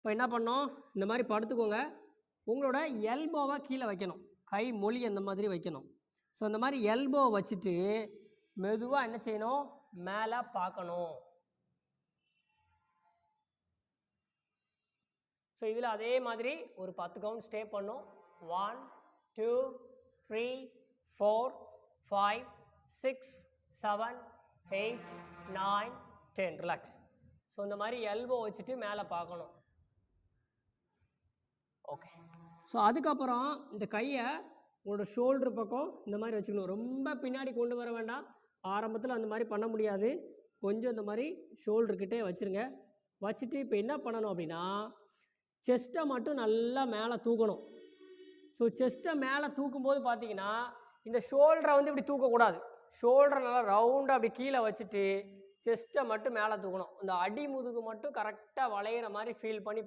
இப்போ என்ன பண்ணோம், இந்த மாதிரி படுத்துக்கோங்க. உங்களோட எல்போவை கீழே வைக்கணும், கை மொழி அந்த மாதிரி வைக்கணும். ஸோ இந்த மாதிரி எல்போ வச்சுட்டு மெதுவாக என்ன செய்யணும், மேலே பார்க்கணும். ஸோ இதில் அதே மாதிரி ஒரு 10 கவுண்ட் ஸ்டே பண்ணும். 1 2 3 4 5 6 7 8 9 10 ரிலாக்ஸ். ஸோ இந்த மாதிரி எல்போ வச்சுட்டு மேலே பார்க்கணும். ஓகே. ஸோ அதுக்கப்புறம் இந்த கையை உங்களோட ஷோல்டர் பக்கம் இந்த மாதிரி வச்சுக்கணும். ரொம்ப பின்னாடி கொண்டு வர வேண்டாம், ஆரம்பத்தில் அந்த மாதிரி பண்ண முடியாது. கொஞ்சம் இந்த மாதிரி ஷோல்டர்கிட்டே வச்சுருங்க. வச்சுட்டு இப்போ என்ன பண்ணணும் அப்படின்னா, செஸ்ட்டை மட்டும் நல்லா மேலே தூக்கணும். ஸோ செஸ்ட்டை மேலே தூக்கும்போது பார்த்தீங்கன்னா இந்த ஷோல்டரை வந்து இப்படி தூக்கக்கூடாது. ஷோல்டரை நல்லா ரவுண்டாக அப்படி கீழே வச்சுட்டு செஸ்ட்டை மட்டும் மேலே தூக்கணும். இந்த அடி முதுகு மட்டும் கரெக்டாக வளையிற மாதிரி ஃபீல் பண்ணி